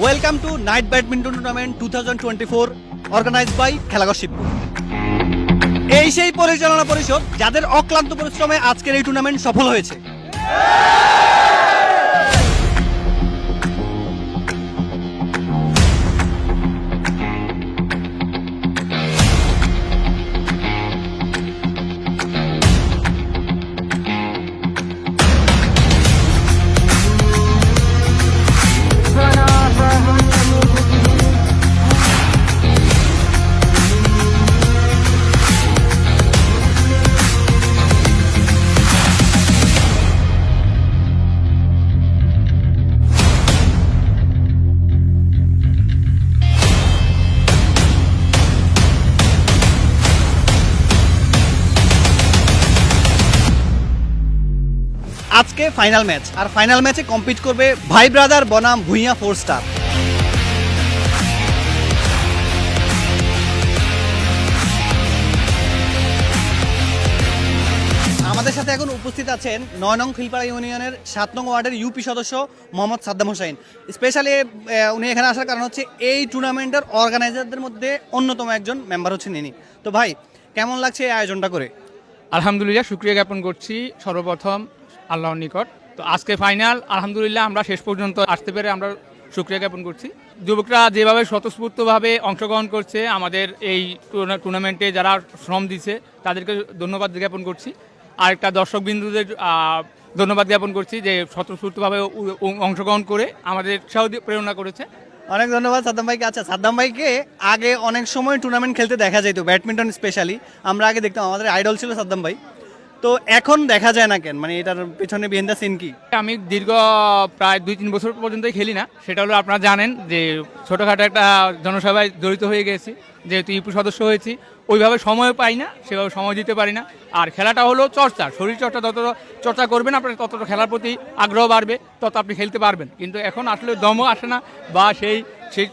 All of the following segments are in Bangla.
Welcome to night badminton tournament 2024 organised by Khelaghar Shibpur. এই সেই পরিচালনা পরিষদ যাদের অক্লান্ত পরিশ্রমে আজকের এই টুর্নামেন্ট সফল হয়েছে। আজকে ফাইনাল ম্যাচ, আর ফাইনাল ম্যাচে কম্পিট করবে ভাই ব্রাদার বনাম ভুঁইয়া 4 স্টার। আমাদের সাথে এখন উপস্থিত আছেন 9 নং খিলপাড়া ইউনিয়নের 7 নং ওয়ার্ডের ইউপি সদস্য মোহাম্মদ সাদ্দাম হোসেন। স্পেশালি উনি এখানে আসার কারণ হচ্ছে এই টুর্নামেন্টের অর্গানাইজারদের মধ্যে অন্যতম একজন মেম্বার হচ্ছেন ইনি। তো ভাই, কেমন লাগছে এই আয়োজনটা করে? আলহামদুলিল্লাহ, শুকরিয়া জ্ঞাপন করছি সর্বপ্রথম আল্লাহর নিকট। তো আজকে ফাইনাল, আলহামদুলিল্লাহ আমরা শেষ পর্যন্ত আসতে পেরে আমরা শুকরিয়া জ্ঞাপন করছি। যুবকরা যেভাবে স্বতঃস্ফূর্তভাবে অংশগ্রহণ করছে আমাদের এই টুর্নামেন্টে, যারা শ্রম দিচ্ছে তাদেরকে ধন্যবাদ জ্ঞাপন করছি। আর একটা দর্শকবিন্দুদের ধন্যবাদ জ্ঞাপন করছি যে স্বতঃস্ফূর্তভাবে অংশগ্রহণ করে আমাদের উৎসাহ প্রেরণা করেছে। অনেক ধন্যবাদ সাদ্দাম ভাইকে। আচ্ছা, সাদ্দাম ভাইকে আগে অনেক সময় টুর্নামেন্ট খেলতে দেখা যেত, ব্যাডমিন্টন স্পেশালি আমরা আগে দেখতাম, আমাদের আইডল ছিল সাদ্দাম ভাই। তো এখন দেখা যায় না কেন, মানে এটার পেছনে বিহাইন্ড দ্য সিন কি? আমি দীর্ঘ প্রায় 2-3 বছর পর্যন্তই খেলি না। সেটা হলো আপনারা জানেন যে ছোটোখাটো একটা জনসভায় জড়িত হয়ে গেছি, যেহেতু ইউপি সদস্য হয়েছি, ওইভাবে সময় পাই না, সেভাবে সময় দিতে পারি না। আর খেলাটা হলো চর্চা, শরীর চর্চা, যত চর্চা করবেন আপনার ততটা খেলার প্রতি আগ্রহ বাড়বে, তত আপনি খেলতে পারবেন। কিন্তু এখন আসলে দমও আসে না বা সেই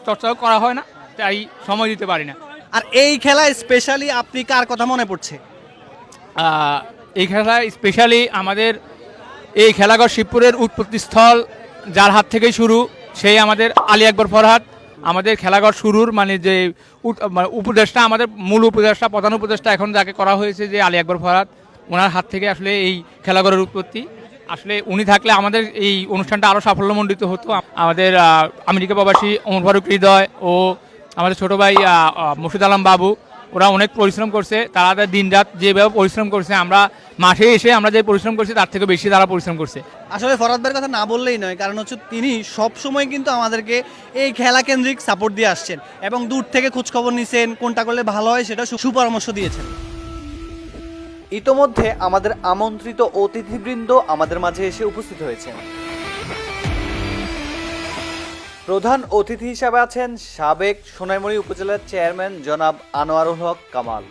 চর্চাও করা হয় না, তাই সময় দিতে পারি না। আর এই খেলায় স্পেশালি আপনি কার কথা মনে পড়ছে? এই খেলায় স্পেশালি আমাদের এই খেলাঘর শিবপুরের উৎপত্তিস্থল, যার হাত থেকেই শুরু, সেই আমাদের আলী আকবর ফরহাদ। আমাদের খেলাঘর শুরুর মানে যে উপদেষ্টা, আমাদের মূল উপদেষ্টা, প্রধান উপদেষ্টা এখন যাকে করা হয়েছে যে আলী আকবর ফরহাদ, ওনার হাত থেকে আসলে এই খেলাঘরের উৎপত্তি। আসলে উনি থাকলে আমাদের এই অনুষ্ঠানটা আরও সাফল্যমণ্ডিত হতো। আমাদের আমেরিকা প্রবাসী ওমর ফারুক হৃদয় ও আমাদের ছোটো ভাই মুর্শিদ আলম বাবু, ওরা অনেক পরিশ্রম করছে। তারা দিন রাত যেভাবে পরিশ্রম করছে, আমরা মাঠে এসে আমরা যে পরিশ্রম করছি তার থেকে বেশি তারা পরিশ্রম করছে। আসলে ফরহাদ ভাইয়ের কথা না বললেই নয়, কারণ হচ্ছে তিনি সব সময় কিন্তু আমাদেরকে এই খেলা কেন্দ্রিক সাপোর্ট দিয়ে আসছেন এবং দূর থেকে খোঁজখবর নিছেন, কোনটা করলে ভালো হয় সেটা সুপরামর্শ দিয়েছেন। ইতোমধ্যে আমাদের আমন্ত্রিত অতিথিবৃন্দ আমাদের মাঝে এসে উপস্থিত হয়েছেন। প্রধান অতিথি হিসাবে আছেন সাবেক সোনাইমুড়ি উপজেলার চেয়ারম্যান জনাব আনোয়ারুল হক কামাল।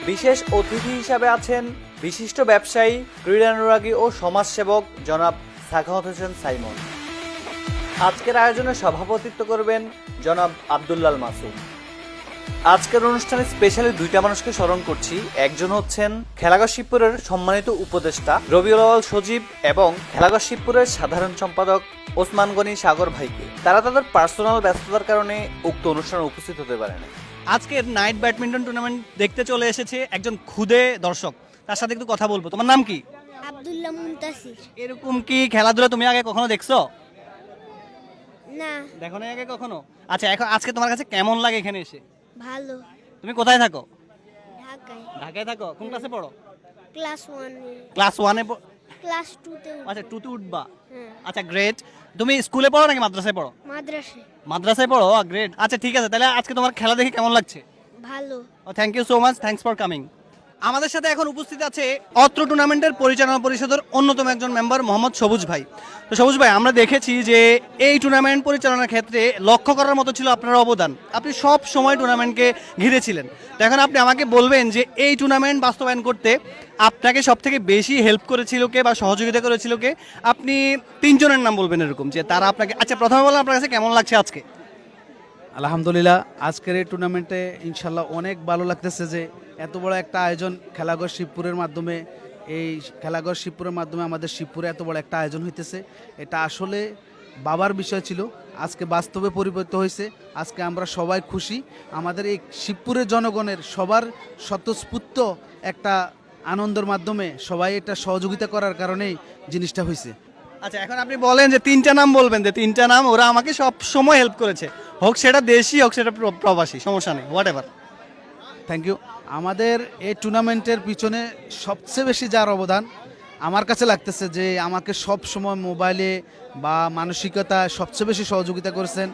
বিশেষ অতিথি হিসাবে আছেন বিশিষ্ট ব্যবসায়ী, ক্রীড়ানুরাগী ও সমাজসেবক জনাব সাখাওয়াত হোসেন সাইমন। আজকের আয়োজনে সভাপতিত্ব করবেন জনাব আব্দুল্লাল মাসুম। আজকের অনুষ্ঠানে স্পেশালি দুইটা মানুষকে স্মরণ করছি। একজন হচ্ছেন খেলাঘর শিবপুরের সম্মানিত উপদেষ্টা রবিউল আউয়াল সজীব এবং খেলাঘর শিবপুরের সাধারণ সম্পাদক ওসমান গনি সাগর ভাইকে। তারা তাদের পার্সোনাল ব্যস্ততার কারণে উক্ত অনুষ্ঠানে উপস্থিত হতে পারে না। আজকের নাইট ব্যাডমিন্টন টুর্নামেন্ট দেখতে চলে এসেছে একজন ক্ষুদে দর্শক, তার সাথে একটু কথা বলবো। তোমার নাম কি? আব্দুল্লাহ মুনতাসির। এরকম কি খেলাধুলা তুমি আগে কখনো দেখছো? না। দেখো না আগে কখনো? আচ্ছা, এখন আজকে তোমার কাছে কেমন লাগে এখানে এসে? ভালো। তুমি কোথায় থাকো? ঢাকায়। ঢাকায় থাকো? কোন ক্লাসে পড়ো? ক্লাস 1 ক্লাস 1 এ? ক্লাস 2 তে। আচ্ছা, 2 তে উঠবা। হ্যাঁ। আচ্ছা, গ্রেট। তুমি স্কুলে পড়ো নাকি মাদ্রাসায় পড়ো? মাদ্রাসায়। মাদ্রাসায় পড়ো, গ্রেট। আচ্ছা, ঠিক আছে, তাহলে আজকে তোমার খেলা দেখে কেমন লাগছে? ভালো। Thank you so much, thanks for coming. আমাদের সাথে এখন উপস্থিত আছে অত্র টুর্নামেন্টের পরিচালনা পরিষদের অন্যতম একজন মেম্বার মোহাম্মদ সবুজ ভাই। তো সবুজ ভাই, আমরা দেখেছি যে এই টুর্নামেন্ট পরিচালনার ক্ষেত্রে লক্ষ্য করার মতো ছিল আপনার অবদান। আপনি সব সময় টুর্নামেন্টকে ঘিরেছিলেন। তো এখন আপনি আমাকে বলবেন যে এই টুর্নামেন্ট বাস্তবায়ন করতে আপনাকে সব থেকে বেশি হেল্প করেছিল কে বা সহযোগিতা করেছিল কে? আপনি 3 জনের নাম বলবেন এরকম, যে তারা আপনাকে। আচ্ছা, প্রথমে বলেন আপনার কাছে কেমন লাগছে আজকে? আলহামদুলিল্লাহ, আজকের এই টুর্নামেন্টে ইনশাল্লাহ অনেক ভালো লাগতেছে যে এত বড় একটা আয়োজন খেলাঘর শিবপুরের মাধ্যমে, এই খেলাঘর শিবপুরের মাধ্যমে আমাদের শিবপুরে এত বড় একটা আয়োজন হইতেছে। এটা আসলে ভাবার বিষয় ছিল, আজকে বাস্তবে পরিবর্তিত হয়েছে। আজকে আমরা সবাই খুশি। আমাদের এই শিবপুরের জনগণের সবার স্বতঃস্ফূর্ত একটা আনন্দের মাধ্যমে সবাই এটা সহযোগিতা করার কারণেই জিনিসটা হয়েছে। আচ্ছা, এখন আপনি বলেন যে তিনটা নাম বলবেন, যে তিনটা নাম ওরা আমাকে সব সময় হেল্প করেছে, হোক সেটা দেশি হোক সেটা প্রবাসী, সমস্যা নেই, হোয়াট এভার। Thank you. আমাদের এই টুর্নামেন্টের পিছনে সবচেয়ে বেশি যার অবদান আমার কাছে লাগতেছে, যে আমাকে সব সময় মোবাইলে বা মানসিকতা সবচেয়ে বেশি সহযোগিতা করেছেন,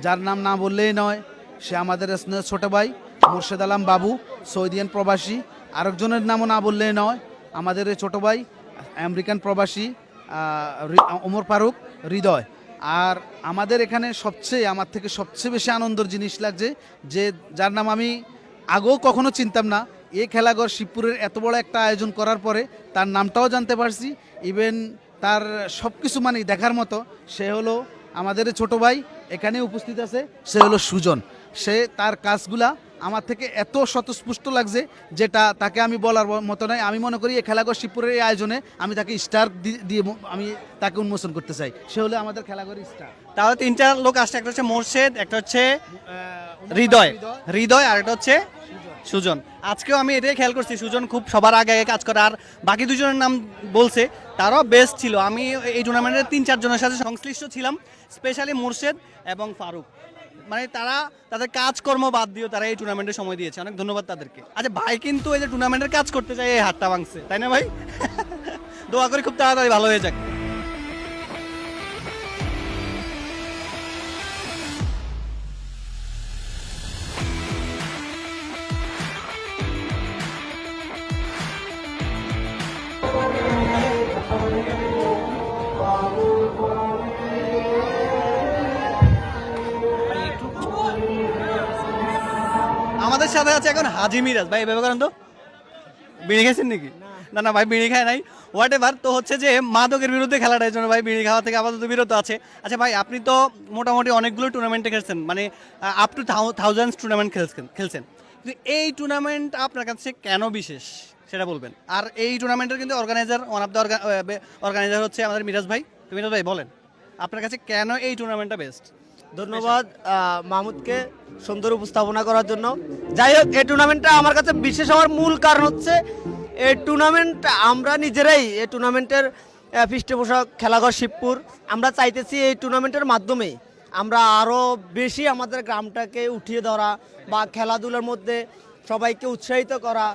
যার নাম না বললেই নয়, সে আমাদের স্নেহ ছোট ভাই মোর্শেদ আলম বাবু, সৌদিয়ান প্রবাসী। আরেকজনের নামও না বললেই নয়, আমাদের এই ছোট ভাই আমেরিকান প্রবাসী ওমর ফারুক হৃদয়। আর আমাদের এখানে আমার থেকে সবচেয়ে বেশি আনন্দের জিনিস লাগছে, যে যার নাম আমি আগেও কখনো চিনতাম না, এই খেলাঘর শিবপুরের এত বড় একটা আয়োজন করার পরে তার নামটাও জানতে পারছি, ইভেন তার সব কিছু মানে দেখার মতো। সে হলো আমাদের ছোট ভাই, এখানে উপস্থিত আছে, সে হলো সুজন। সে তার কাজগুলা আমার থেকে এত স্বতঃস্ফূর্ত লাগছে, যেটা তাকে আমি বলার মতো নয়। আমি মনে করি এই খেলাঘর শিবপুরের এই আয়োজনে আমি তাকে স্টার দিয়ে আমি তাকে উন্মোচন করতে চাই। সে হলো আমাদের খেলাঘরের স্টার। তাহলে তিনটা লোক আসছে, একটা হচ্ছে মোর্শেদ, একটা হচ্ছে হৃদয় আর একটা হচ্ছে সুজন। আজকেও আমি এটাই খেয়াল করছি, সুজন খুব সবার আগে আগে কাজ করে, আর বাকি দুজনের নাম বলছে তারাও বেস্ট ছিল। আমি এই টুর্নামেন্টের 3-4 জনের সাথে সংশ্লিষ্ট ছিলাম, স্পেশালি মোর্শেদ এবং ফারুক। মানে তারা তাদের কাজকর্ম বাদ দিয়েও তারা এই টুর্নামেন্টে সময় দিয়েছে, অনেক ধন্যবাদ তাদেরকে। আচ্ছা ভাই, কিন্তু এই যে টুর্নামেন্টের কাজ করতে চাই এই হাতটা ভাঙছে, তাই না ভাই? দোয়া করি খুব তাড়াতাড়ি ভালো হয়ে যাক। আমাদের সাথে আছে এখন হাজি মিরাজ ভাই, এভাবে করেন তো। বিড়ি খাইছেন নাকি? না না ভাই, বিড়ি খায় নাই, হোয়াট এভার। তো হচ্ছে যে মাদকের বিরুদ্ধে খেলাটার জন্য ভাই বিড়ি খাওয়া থেকে আপাতত বিরত আছে। আচ্ছা ভাই, আপনি তো মোটামুটি অনেকগুলো টুর্নামেন্টে খেলছেন, মানে আপ টু থাউজেন্ডস টুর্নামেন্ট খেলছেন, কিন্তু এই টুর্নামেন্ট আপনার কাছে কেন বিশেষ সেটা বলবেন। আর এই টুর্নামেন্টের কিন্তু organiser, one of the organiser হচ্ছে আমাদের মিরাজ ভাই। তো মিরাজ ভাই বলেন, আপনার কাছে কেন এই টুর্নামেন্টটা বেস্ট? ধন্যবাদ মাহমুদকে সুন্দর উপস্থাপনা করার জন্য। যাই হোক, এই টুর্নামেন্টটা আমার কাছে বিশেষ হওয়ার মূল কারণ হচ্ছে এই টুর্নামেন্ট আমরা নিজেরাই, এই টুর্নামেন্টের পৃষ্ঠপোষক খেলাঘর শিবপুর। আমরা চাইতেছি এই টুর্নামেন্টের মাধ্যমে আমরা আরও বেশি আমাদের গ্রামটাকে উঠিয়ে ধরা বা খেলাধুলার মধ্যে সবাইকে উৎসাহিত করা।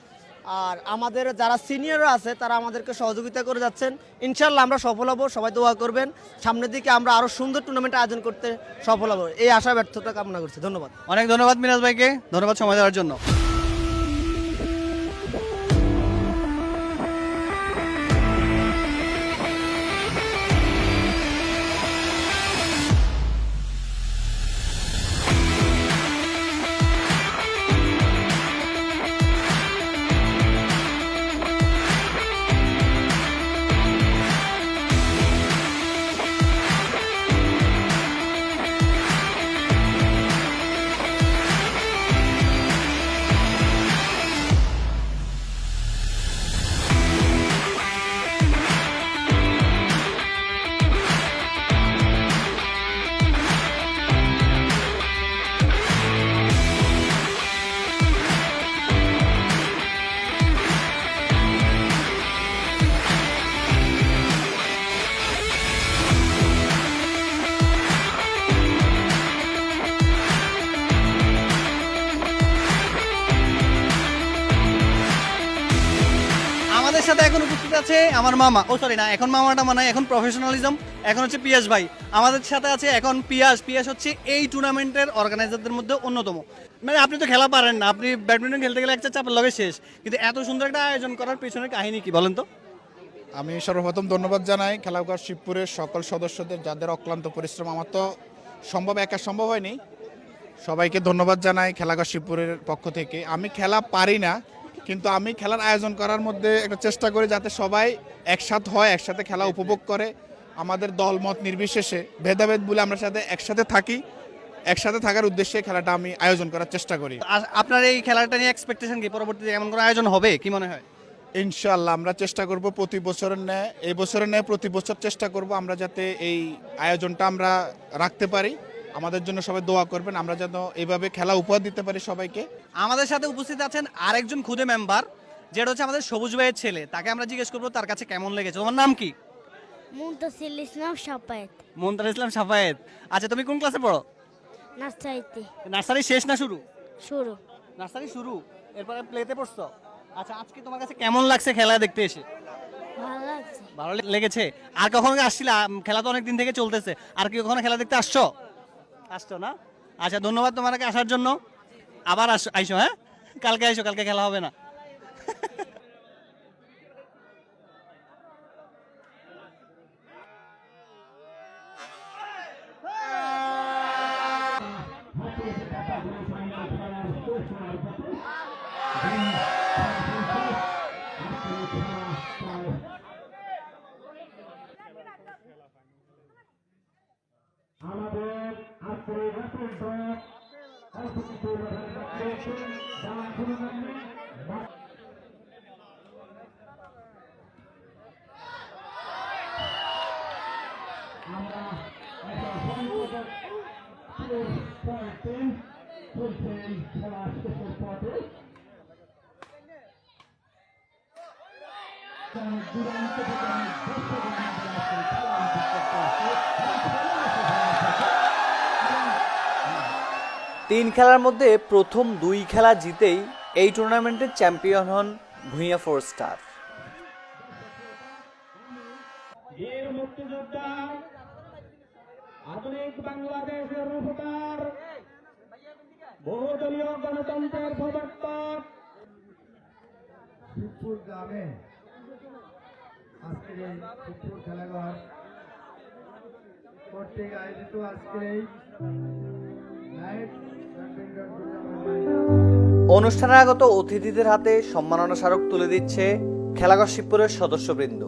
আর আমাদের যারা সিনিয়ররা আছে তারা আমাদেরকে সহযোগিতা করে যাচ্ছেন। ইনশাল্লাহ আমরা সফল হব, সবাই দোয়া করবেন। সামনের দিকে আমরা আরও সুন্দর টুর্নামেন্ট আয়োজন করতে সফল হব, এই আশা ব্যর্থতা কামনা করছি। ধন্যবাদ। অনেক ধন্যবাদ মিরাজ ভাইকে, ধন্যবাদ সময় দেওয়ার জন্য। আমাদের সাথে এখন উপস্থিত আছে আমার মামা, সরি না, এখন মামাটা মানে এখন প্রফেশনালিজম, এখন হচ্ছে পিয়াস ভাই আমাদের সাথে আছে। এখন পিয়াস হচ্ছে এই টুর্নামেন্টের অর্গানাইজারদের মধ্যে অন্যতম। মানে আপনি তো খেলা পারেন না, আপনি ব্যাডমিন্টন খেলতে গেলে একটা চাপের লগে শেষ, কিন্তু এত সুন্দর একটা আয়োজন করার পেছনের কাহিনী কি বলেন তো? আমি সর্বপ্রথম ধন্যবাদ জানাই খেলাঘর শিবপুরের সকল সদস্যদের, যাদের অক্লান্ত পরিশ্রম। আমার তো একা সম্ভব হয়নি, সবাইকে ধন্যবাদ জানাই খেলাঘর শিবপুরের পক্ষ থেকে। আমি খেলা পারি না, কিন্তু আমি খেলার আয়োজন করার মধ্যে একটা চেষ্টা করি যাতে সবাই একসাথে হয়, একসাথে খেলা উপভোগ করে। আমাদের দলমত নির্বিশেষে, ভেদাভেদ বলে আমরা সাথে একসাথে থাকি, একসাথে থাকার উদ্দেশ্যে খেলাটা আমি আয়োজন করার চেষ্টা করি। আপনার এই খেলাটা নিয়ে এক্সপেকটেশন কি? পরবর্তীতে এমন কোনো আয়োজন হবে কি মনে হয়? ইনশাআল্লাহ আমরা চেষ্টা করব প্রতি বছরের ন্যায় এই বছরের ন্যায় প্রতি বছর চেষ্টা করব আমরা যাতে এই আয়োজনটা আমরা রাখতে পারি। আমাদের জন্য সবাই দোয়া করবেন, আমরা যেন এইভাবে খেলা উপহার দিতে পারি সবাইকে। আমাদের সাথে উপস্থিত আছেন আরেকজন খুদে মেম্বার, যেটা হচ্ছে আমাদের সবুজ ভাইয়ের ছেলে। তাকে আমরা জিজ্ঞেস করবো তার কাছে কেমন লেগেছে। তোমার নাম কি? মুনতাসির ইসলাম সাপায়েত, মুনতার ইসলাম সাফায়েত। আচ্ছা, তুমি কোন ক্লাসে পড়ো? নার্সারিতে। নার্সারি শেষ না শুরু? শুরু। নার্সারি শুরু, এরপরে প্লেতে পড়ছো। আচ্ছা, আজকে তোমার কাছে কেমন লাগছে খেলা দেখতে এসে? ভালো লাগছে। ভালো লেগেছে। আর কখনো কি আসছিলে? খেলা তো অনেক দিন থেকে চলতেছে, আর কি কখনো খেলা দেখতে আসছো? আসছো না? আচ্ছা, ধন্যবাদ তোমাকে আসার জন্য। আবার আইসো, হ্যাঁ কালকে আইসো, কালকে খেলা হবে না। তিন খেলার মধ্যে প্রথম দুই খেলা জিতেই এই টুর্নামেন্টের চ্যাম্পিয়ন হন ভূঁইয়া 4 স্টার। বীর মুক্তিযোদ্ধা, আধুনিক বাংলাদেশের রূপকার, বহুদলীয় গণতন্ত্রের প্রবর্তক। শিবপুর গ্রামে আজকের এই শিবপুর খেলাঘর কর্তৃক আয়োজিত আজকের এই নাইট ব্যাডমিন্টন টুর্নামেন্ট অনুষ্ঠানে আগত অতিথিদের হাতে সম্মাননা স্মারক তুলে দিচ্ছে খেলাঘর শিবপুরের সদস্যবৃন্দ।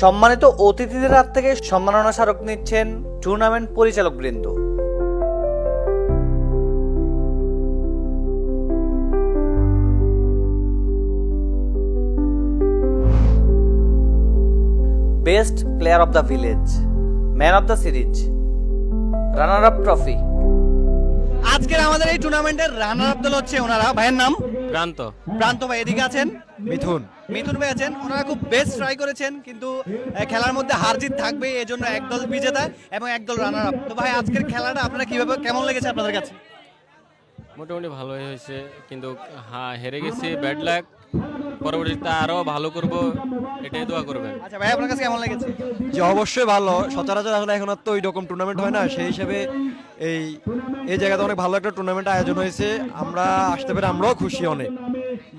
সম্মানিত অতিথিদের হাত থেকে সম্মাননা স্মারক নিচ্ছেন টুর্নামেন্ট পরিচালক বৃন্দ। Best player of the village, man of the series, runner up trophy. আজকের আমাদের এই টুর্নামেন্টের রানার আপ দল হচ্ছে ওনারা। ভাইয়ের নাম? প্রান্ত। প্রান্ত ভাই। এদিকে আছেন মিথুন। মিথুন ভাই আছেন। ওনারা খুব বেস্ট ট্রাই করেছেন, কিন্তু খেলার মধ্যে হার জিত থাকবে, এজন্য একদল বিজেতা এবং একদল রানার আপ। তো ভাই, আজকের খেলাটা আপনারা কিভাবে, কেমন লেগেছে আপনাদের কাছে? মোটামুটি ভালোই হয়েছে, কিন্তু হেরে গেছি, ব্যাড লাক। পরবর্তীতে আরো ভালো করব, এটাই দোয়া করবেন। আচ্ছা ভাই, আপনার কাছে কেমন লেগেছে? যে অবশ্যই ভালো, সচরাচর আসলে এখন আর তো ওই রকম টুর্নামেন্ট হয় না, সেই হিসেবে এই জায়গাতে অনেক ভালো একটা টুর্নামেন্ট আয়োজন হয়েছে। আমরা আসতে পেরে আমরাও খুশি অনেক।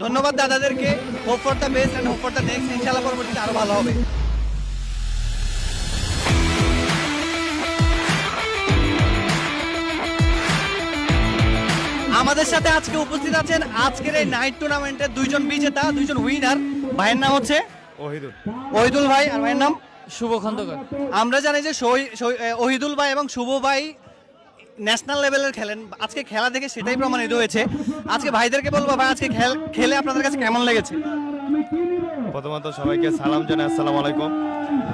ধন্যবাদ দাদাদেরকে। Hope for the best and hope for the next. ইনশাআল্লাহ পরবর্তীতে আরো ভালো হবে। আমাদের সাথে আজকে উপস্থিত আছেন আজকের এই নাইট টুর্নামেন্টের দুইজন বিজেতা, দুইজন উইনার। ভাইয়ের নাম হচ্ছে ওহিদুল ভাই, আর ভাইয়ের নাম শুভ খন্দকার। আমরা জানি যে ওহিদুল ভাই এবং শুভ ভাই ন্যাশনাল লেভেলের খেলেন। আজকে খেলা দেখে সেটাই প্রমাণিত হয়েছে। আজকে ভাইদেরকে বলবো, ভাই আজকে খেলে আপনাদের কাছে কেমন লেগেছে? প্রথমত সবাইকে সালাম জানাই, আসসালামু আলাইকুম।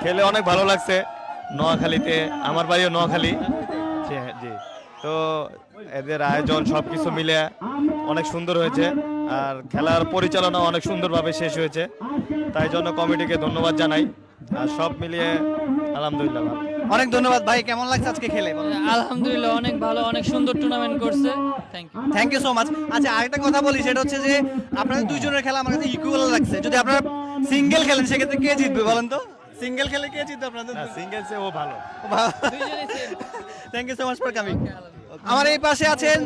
খেলে অনেক ভালো লাগছে। নোয়াখালীতে, আমার বাড়িও নোয়াখালী। জি, তো এদের আয়োজন সব কিছু মিলে অনেক সুন্দর হয়েছে, আর খেলার পরিচালনা অনেক সুন্দরভাবে শেষ হয়েছে। তাই জন্য কমিটিকে ধন্যবাদ জানাই, আর সব মিলিয়ে আলহামদুলিল্লাহ। অনেক ধন্যবাদ ভাই। কেমন লাগছে আজকে খেলে? আলহামদুলিল্লাহ, অনেক ভালো, অনেক সুন্দর টুর্নামেন্ট করছে। Thank you so much. আচ্ছা, আরেকটা কথা বলি, সেটা হচ্ছে যে আপনাদের দুইজনের খেলা আমার কাছে ইকুয়াল লাগছে। যদি আপনারা সিঙ্গেল খেলেন সেক্ষেত্রে কে জিতবে বলেন তো? সিঙ্গেল খেলে কে জিতবে আপনাদের? সিঙ্গেলসে ও ভালো। Thank you so much for coming. আমার এই পাশে আছেন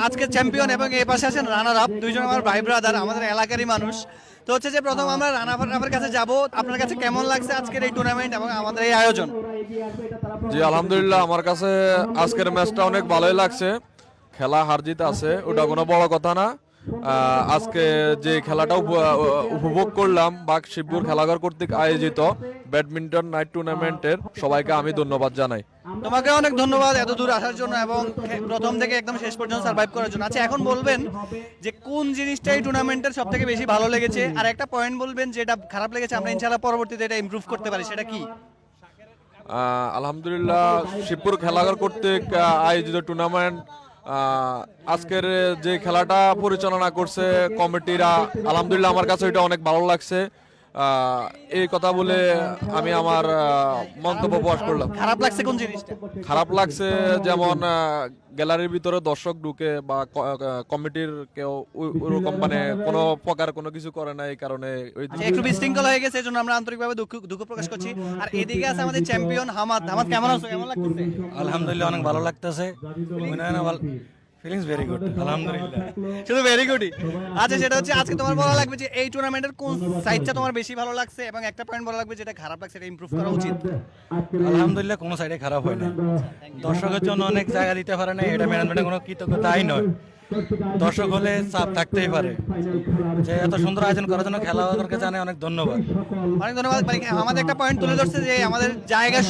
আজকের চ্যাম্পিয়ন এবং এই পাশে আছেন রানার আপ, দুইজন আমার ভাই ব্রাদার, আমাদের এলাকারই মানুষ। তো হচ্ছে যে প্রথম আমরা রানার আপের কাছে যাব, আপনার কাছে কেমন লাগছে আজকের এই টুর্নামেন্ট এবং আমাদের এই আয়োজন? জি আলহামদুলিল্লাহ, আমার কাছে আজকের ম্যাচটা অনেক ভালোই লাগছে। খেলা হার জিত আছে, ওটা কোনো বড় কথা না। আজকে যে খেলাটা উপভোগ করলাম বাক শিবপুর খেলাঘর কর্তৃক আয়োজিত ব্যাডমিন্টন নাইট টুর্নামেন্টের সবাইকে আমি ধন্যবাদ জানাই। তোমাকে অনেক ধন্যবাদ এত দূর আসার জন্য এবং প্রথম থেকে একদম শেষ পর্যন্ত সার্ভাইভ করার জন্য। আচ্ছা, এখন বলবেন যে কোন জিনিসটা এই টুর্নামেন্টের সব থেকে বেশি ভালো লেগেছে, আর একটা পয়েন্ট বলবেন যেটা খারাপ লেগেছে, আমরা ইনশাআল্লাহ পরবর্তীতে এটা ইমপ্রুভ করতে পারি, সেটা কি? আলহামদুলিল্লাহ, শিবপুর খেলাঘর কর্তৃক আয়োজিত টুর্নামেন্ট আজকের যে খেলাটা পরিচালনা করছে কমিটিরা, আলহামদুলিল্লাহ আমার কাছে এটা অনেক ভালো লাগছে। এই কথা বলে আমি আমার মন্তব্য প্রকাশ করলাম। খারাপ লাগছে কোন জিনিসটা? খারাপ লাগছে যেমন গ্যালারির ভিতরে দর্শক ঢুকে বা কমিটির কেউ ওরকম মানে কোনো প্রকার কোনো কিছু করে না, এই কারণে একটু বিশৃঙ্খলা হয়ে গেছে, এজন্য আমরা আন্তরিকভাবে দুঃখ প্রকাশ করছি। আর এদিকে আছে আমাদের চ্যাম্পিয়ন হামাদ। হামাদ কেমন আছো, কেমন লাগতেছে? আলহামদুলিল্লাহ অনেক ভালো লাগতেছে, ফিলিংস ভেরি গুড আলহামদুলিল্লাহ। শুধু ভেরি গুডই। আচ্ছা, সেটা হচ্ছে আজকে তোমার বলা লাগবে যে এই টুর্নামেন্টের কোন সাইডটা তোমার বেশি ভালো লাগছে এবং একটা পয়েন্ট বলা লাগবে যেটা খারাপ লাগছে, এটা ইমপ্রুভ করা উচিত। আলহামদুলিল্লাহ কোনো সাইডে খারাপ হয় না, দর্শকের জন্য অনেক জায়গা দিতে পারে না, এটা ম্যানেজমেন্টের কোনো কৃতজ্ঞতাই নয়। দর্শক হলে চাপ থাকতেই পারে, যে এত সুন্দর আয়োজন করার জন্য খেলোয়াড়দেরকে জানাই অনেক ধন্যবাদ। অনেক ধন্যবাদ। আমাদের একটা পয়েন্ট তুলে ধরছে যে আমাদের জায়গার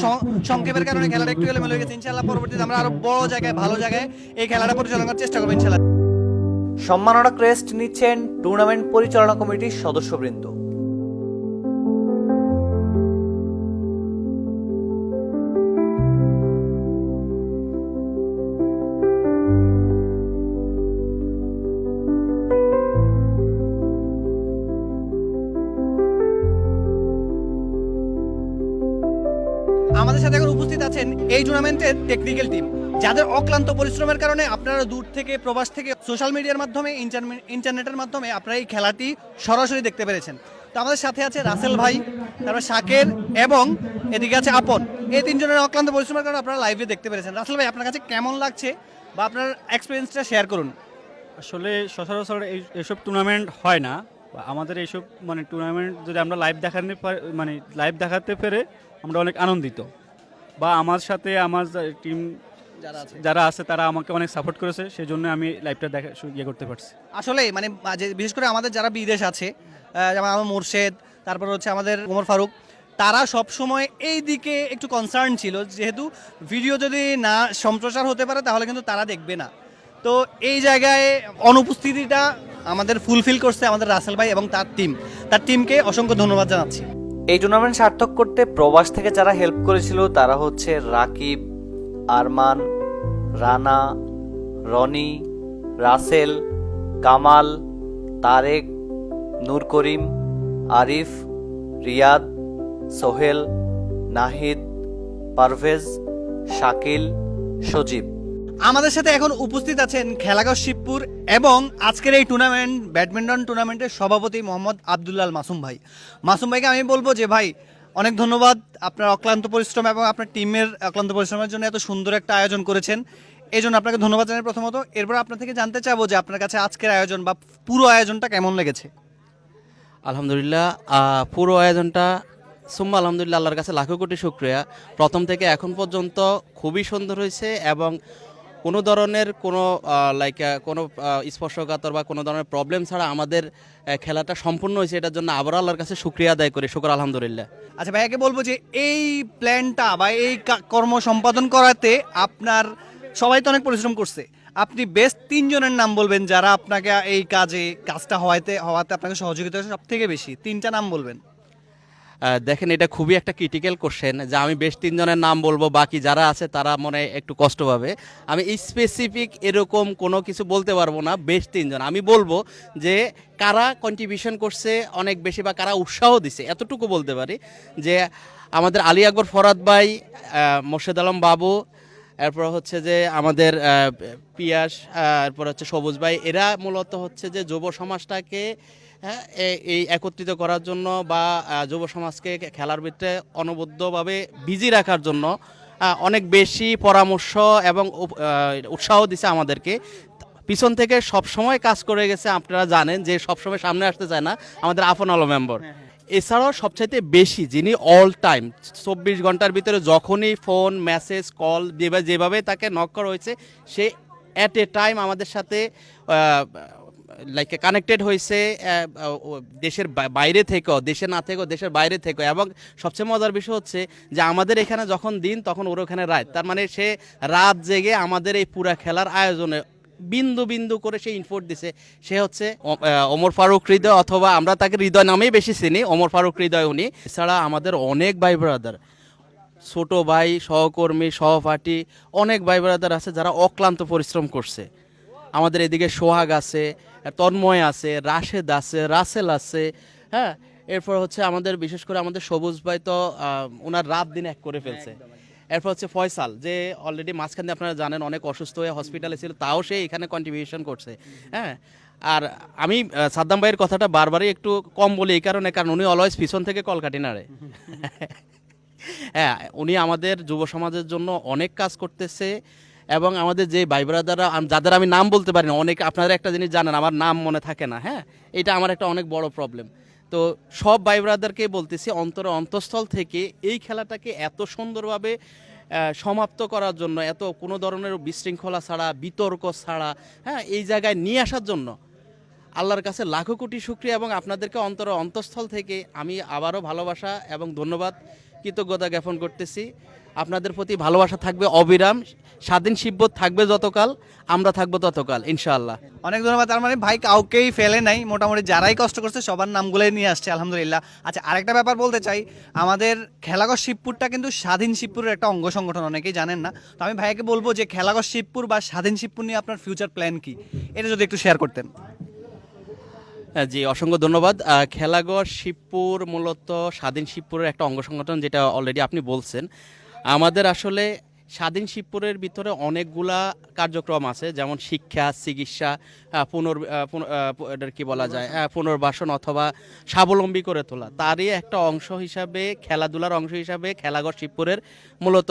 সংক্ষেপের কারণে খেলাটা একটু এলোমেলো হয়ে গেছে। ইনশাআল্লাহ পরবর্তীতে আমরা আরো বড় জায়গায়, ভালো জায়গায় এই খেলাটা পরিচালনা করার চেষ্টা করবো ইনশাআল্লাহ। সম্মাননা ক্রেস্ট নিচ্ছেন টুর্নামেন্ট পরিচালনা কমিটির সদস্যবৃন্দ। আমাদের সাথে এখন উপস্থিত আছেন এই টুর্নামেন্টের টেকনিক্যাল টিম, যাদের অক্লান্ত পরিশ্রমের কারণে আপনারা দূর থেকে, প্রবাস থেকে, সোশ্যাল মিডিয়ার মাধ্যমে, ইন্টারনেটের মাধ্যমে আপনারা এই খেলাটি সরাসরি দেখতে পেরেছেন। তো আমাদের সাথে আছে রাসেল ভাই, তারপর শাকের এবং এদিকে আছে আপন। এই তিনজনের অক্লান্ত পরিশ্রমের কারণে আপনারা লাইভে দেখতে পেরেছেন। রাসেল ভাই, আপনার কাছে কেমন লাগছে বা আপনার এক্সপিরিয়েন্সটা শেয়ার করুন। আসলে সচরাচর এইসব টুর্নামেন্ট হয় না, আমাদের এইসব মানে টুর্নামেন্ট যদি আমরা লাইভ দেখাতে পেরে আমরা অনেক আনন্দিত। বা আমার সাথে আমার টিম যারা আছে তারা আমাকে অনেক সাপোর্ট করেছে, সেই জন্য আমি লাইভটা করতে পারছি। আসলে মানে বিশেষ করে আমাদের যারা বিদেশ আছে, যেমন আমার মোর্শেদ, তারপর হচ্ছে আমাদের ওমর ফারুক, তারা সব সময় এই দিকে একটু কনসার্ন ছিল, যেহেতু ভিডিও যদি না সম্প্রচার হতে পারে তাহলে কিন্তু তারা দেখবে না। তো এই জায়গায় অনুপস্থিতিটা আমাদের ফুলফিল করছে আমাদের রাসেল ভাই এবং তার টিমকে অসংখ্য ধন্যবাদ জানাচ্ছি। এই টুর্নামেন্ট সার্থক করতে প্রবাস থেকে যারা হেল্প করেছিল তারা হচ্ছে রাকিব, আরমান, রানা, রনি, রাসেল, কামাল, তারেক, নূর করিম, আরিফ, রিয়াদ, সোহেল, নাহিদ, পারভেজ, শাকিল, সজীব। আমাদের সাথে এখন উপস্থিত আছেন খেলাঘর শিবপুর এবং আজকের এই টুর্নামেন্ট, ব্যাডমিন্টন টুর্নামেন্টের সভাপতি মোহাম্মদ আব্দুল্লাল মাসুম ভাই। মাসুম ভাইকে আমি বলবো যে ভাই অনেক ধন্যবাদ, আপনার অক্লান্ত পরিশ্রম এবং আপনার টিমের অক্লান্ত পরিশ্রমের জন্য এত সুন্দর একটা আয়োজন করেছেন, এই জন্য আপনাকে ধন্যবাদ জানাই প্রথমত। এরপর আপনার থেকে জানতে চাবো যে আপনার কাছে আজকের আয়োজন বা পুরো আয়োজনটা কেমন লেগেছে? আলহামদুলিল্লাহ, পুরো আয়োজনটা আলহামদুলিল্লাহ, আল্লাহর কাছে লাখো কোটি শুকরিয়া। প্রথম থেকে এখন পর্যন্ত খুবই সুন্দর হয়েছে এবং কোনো ধরনের কোনো স্পর্শকাতর বা কোনো ধরনের প্রবলেম ছাড়া আমাদের খেলাটা সম্পূর্ণ হয়েছে। এটার জন্য আবারও আল্লাহর কাছে শুকরিয়া আদায় করি, শুকর আলহামদুলিল্লাহ। আচ্ছা ভাইয়াকে বলবো যে এই প্ল্যানটা বা এই কর্ম সম্পাদন করাতে আপনার সবাই তো অনেক পরিশ্রম করছে, আপনি বেস্ট 3 জনের নাম বলবেন যারা আপনাকে এই কাজটা হওয়াতে আপনাকে সহযোগিতা করেছে সব থেকে বেশি, 3টা নাম বলবেন। দেখেন, এটা খুবই একটা ক্রিটিক্যাল কোশ্চেন যে আমি বেশ 3 জনের নাম বলবো, বাকি যারা আছে তারা মনে একটু কষ্ট পাবে। আমি স্পেসিফিক এরকম কোনো কিছু বলতে পারবো না। বেশ 3 জন আমি বলবো যে কারা কন্ট্রিবিউশন করছে অনেক বেশি বা কারা উৎসাহ দিছে, এতটুকু বলতে পারি যে আমাদের আলী আকবর ফরাদ ভাই, মোর্শেদ আলম বাবু, এরপর হচ্ছে যে আমাদের পিয়াস, এরপর হচ্ছে সবুজ ভাই, এরা মূলত হচ্ছে যে যুব সমাজটাকে হ্যাঁ এই একত্রিত করার জন্য বা যুব সমাজকে খেলার ভিতরে অনবদ্যভাবে বিজি রাখার জন্য অনেক বেশি পরামর্শ এবং উৎসাহ দিছে আমাদেরকে। পিছন থেকে সব সময় কাজ করে গেছে, আপনারা জানেন যে সব সময় সামনে আসতে চায় না আমাদের আফন আলো মেম্বার। এছাড়াও সবচাইতে বেশি যিনি অল টাইম 24 ঘন্টার ভিতরে যখনই ফোন মেসেজ কল যেভাবে তাকে নক করা হয়েছে, সে অ্যাট এ টাইম আমাদের সাথে লাইক কানেক্টেড হয়েছে, দেশের বাইরে থেকেও, দেশে না থেকেও দেশের বাইরে থেকেও। এবং সবচেয়ে মজার বিষয় হচ্ছে যে আমাদের এখানে যখন দিন তখন ওর ওখানে রাত, তার মানে সে রাত জেগে আমাদের এই পুরা খেলার আয়োজনে বিন্দু বিন্দু করে সে ইনপুট দিছে। সে হচ্ছে ওমর ফারুক হৃদয়, অথবা আমরা তাকে হৃদয় নামেই বেশি চিনি, ওমর ফারুক হৃদয় উনি। এছাড়া আমাদের অনেক ভাই ব্রাদার, ছোট ভাই, সহকর্মী, সহপাঠী, অনেক ভাই ব্রাদার আছে যারা অক্লান্ত পরিশ্রম করছে। আমাদের এদিকে সোহাগ আছে, তন্ময় আছে, রাশেদ আছে, রাসেল আছে, হ্যাঁ। এরপর হচ্ছে আমাদের বিশেষ করে আমাদের সবুজ ভাই তো ওনার রাত দিন এক করে ফেলছে। এরপর হচ্ছে ফয়সাল, যে অলরেডি মাঝখানে আপনারা জানেন অনেক অসুস্থ হয়ে হসপিটালে ছিল, তাও সে এখানে কন্ট্রিবিউশন করছে, হ্যাঁ। আর আমি সাদ্দাম ভাইয়ের কথাটা বারবারই একটু কম বলি এই কারণে, কারণ উনি অলওয়েজ পিছন থেকে কলকাটি নাড়ে। হ্যাঁ, উনি আমাদের যুব সমাজের জন্য অনেক কাজ করতেছে। এবং আমাদের যে ভাই ব্রাদাররা, যাদের আমি নাম বলতে পারি না, অনেক আপনারা একটা জিনিস জানেন, আমার নাম মনে থাকে না, হ্যাঁ, এটা আমার একটা অনেক বড় প্রবলেম। তো সব ভাই ব্রাদারকে বলতেছি অন্তঃস্থল থেকে এই খেলাটাকে এত সুন্দরভাবে সমাপ্ত করার জন্য, এত কোনো ধরনের বিশৃঙ্খলা ছাড়া, বিতর্ক ছাড়া, হ্যাঁ, এই জায়গায় নিয়ে আসার জন্য আল্লাহর কাছে লাখো কোটি শুকরিয়া। এবং আপনাদেরকে অন্তঃস্থল থেকে আমি আবারও ভালোবাসা এবং ধন্যবাদ, কৃতজ্ঞতা জ্ঞাপন করতেছি। আপনাদের প্রতি ভালোবাসা থাকবে অবিরাম, স্বাধীন শিববোধ থাকবে যতকাল, আমরা থাকবো ততকাল ইনশাআল্লাহ। অনেক ধন্যবাদ। তার মানে ভাই কাউকেই ফেলে নাই, মোটামুটি যারাই কষ্ট করছে সবার নামগুলোই নিয়ে আসছে, আলহামদুলিল্লাহ। আচ্ছা, আরেকটা ব্যাপার বলতে চাই, আমাদের খেলাঘর শিবপুরটা কিন্তু স্বাধীন শিবপুরের একটা অঙ্গ সংগঠন, অনেকেই জানেন না। তো আমি ভাইয়াকে বলবো যে খেলাঘর শিবপুর বা স্বাধীন শিবপুর নিয়ে আপনার ফিউচার প্ল্যান কি, এটা যদি একটু শেয়ার করতেন। জি, অসংখ্য ধন্যবাদ। খেলাঘর শিবপুর মূলত স্বাধীন শিবপুরের একটা অঙ্গ সংগঠন, যেটা অলরেডি আপনি বলছেন। আমাদের আসলে স্বাধীন শিবপুরের ভিতরে অনেকগুলা কার্যক্রম আছে, যেমন শিক্ষা, চিকিৎসা, কি বলা যায়, পুনর্বাসন অথবা স্বাবলম্বী করে তোলা। তারই একটা অংশ হিসাবে, খেলাধুলার অংশ হিসাবে খেলাঘর শিবপুরের মূলত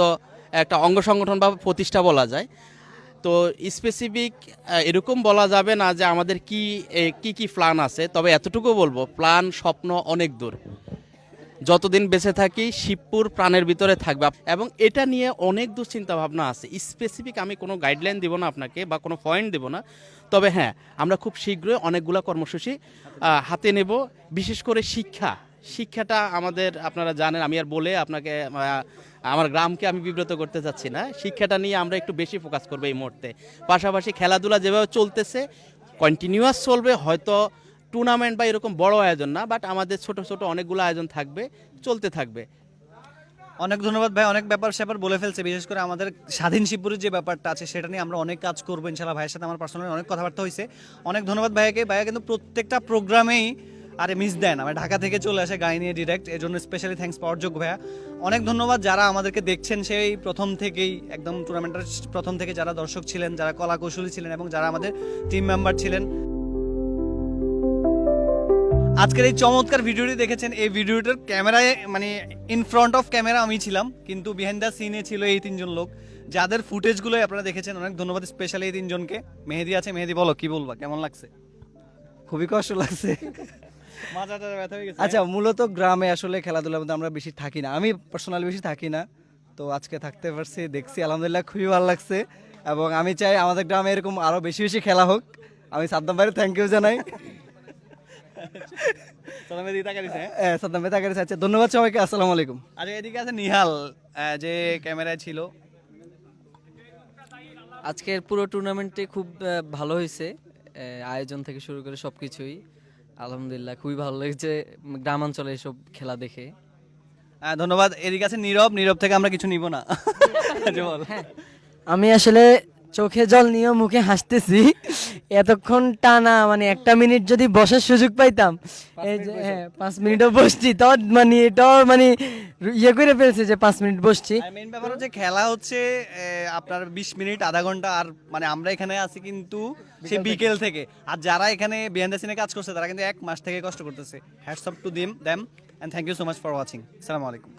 একটা অঙ্গ সংগঠন বা প্রতিষ্ঠা বলা যায়। তো স্পেসিফিক এরকম বলা যাবে না যে আমাদের কি কি প্ল্যান আছে, তবে এতটুকু বলবো, প্ল্যান স্বপ্ন অনেক দূর। যতদিন বেঁচে থাকি শিবপুর প্রাণের ভিতরে থাকবে, এবং এটা নিয়ে অনেক দূর চিন্তা ভাবনা আছে। স্পেসিফিক আমি কোনো গাইডলাইন দেব না আপনাকে বা কোনো পয়েন্ট দেব না, তবে হ্যাঁ, আমরা খুব শীঘ্রই অনেকগুলো কর্মসূচি হাতে নেব। বিশেষ করে শিক্ষাটা আমাদের, আপনারা জানেন, আমি আর বলে আপনাকে আমার গ্রামকে আমি বিব্রত করতে চাচ্ছি না। শিক্ষাটা নিয়ে আমরা একটু বেশি ফোকাস করবো এই মুহূর্তে। পাশাপাশি খেলাধুলা যেভাবে চলতেছে কন্টিনিউয়াস চলবে, হয়তো টুর্নামেন্ট বা এরকম বড় আয়োজন না, বাট আমাদের ছোট ছোট অনেকগুলো আয়োজন থাকবে, চলতে থাকবে। অনেক ধন্যবাদ ভাই, অনেক ব্যাপার স্যাপার বলে ফেলছে। বিশেষ করে আমাদের স্বাধীন শিবপুরের যে ব্যাপারটা আছে সেটা নিয়ে আমরা অনেক কাজ করবো ইনশাআল্লাহ। ভাইয়ের সাথে আমার পার্সোনালি অনেক কথাবার্তা হয়েছে। অনেক ধন্যবাদ ভাইয়াকে। ভাইয়া কিন্তু প্রত্যেকটা প্রোগ্রামেই মিস দেন, আমার ঢাকা থেকে চলে আসে গাড়ি নিয়ে ডিরেক্ট, এর জন্য স্পেশালি থ্যাঙ্কস পাওয়ার যোগ্য ভাইয়া। অনেক ধন্যবাদ যারা আমাদেরকে দেখছেন সেই প্রথম থেকেই, একদম টুর্নামেন্টের প্রথম থেকে যারা দর্শক ছিলেন, যারা কলা কৌশলী ছিলেন এবং যারা আমাদের টিম মেম্বার ছিলেন। আজকের এই চমৎকার ভিডিওটি দেখেছেন, এই ভিডিওটার ক্যামেরায় মানে ইন ফ্রন্ট অফ ক্যামেরা আমি ছিলাম, কিন্তু বিহাইন্ড দ্য সিনে ছিল এই তিনজন লোক, যাদের ফুটেজগুলোই আপনারা দেখেছেন। অনেক ধন্যবাদ স্পেশালি এই তিনজনকে। মেহেদি আছে, মেহেদি বলো কি বলবা, কেমন লাগছে? খুবই কষ্ট লাগছে। মাথাটা ব্যথা হয়ে গেছে। আচ্ছা, মূলত গ্রামে আসলে খেলাধুলার মধ্যে আমরা বেশি থাকি না, আমি পার্সোনালি বেশি থাকি না, তো আজকে থাকতে পারছি, দেখছি, আলহামদুলিল্লাহ খুবই ভালো লাগছে। এবং আমি চাই আমাদের গ্রামে এরকম আরো বেশি বেশি খেলা হোক। আমি সাদ্দাম ভাইয়ের থ্যাংক ইউ জানাই। সাদ্দাম ভাই তাকারিছে। আচ্ছা, ধন্যবাদ সবাইকে, আসসালামু আলাইকুম। আচ্ছা, এদিকে আছে নিহাল, যে ক্যামেরায় ছিল। আজকের পুরো টুর্নামেন্টে খুব ভালো হয়েছে, আয়োজন থেকে শুরু করে সব কিছুই আলহামদুলিল্লাহ খুবই ভালো লেগেছে গ্রামাঞ্চলে এসব খেলা দেখে। ধন্যবাদ। এদিকে আছে নীরব, নীরব থেকে আমরা কিছু নিব না। আমি আসলে চোখে জল নিয়ে মুখে হাসতেছি এতক্ষণ টানা মানে একটা মিনিট যদি বসার সুযোগ পাইতাম এই যে হ্যাঁ 5 মিনিটও বসছি তাও মানে এটাও মানে ইয়ে করে ফেলছে যে 5 মিনিট বসছি। মেইন ব্যাপার হচ্ছে খেলা হচ্ছে আপনার 20 মিনিট আধা ঘন্টা, আর মানে আমরা এখানে আছি কিন্তু সেই বিকেল থেকে। আর যারা এখানে বিহাইন্ড দ্য সিনে কাজ করছে তারা কিন্তু 1 মাস থেকে কষ্ট করতেছে। Hats off to them and thank you so much for watching. আসসালামু আলাইকুম।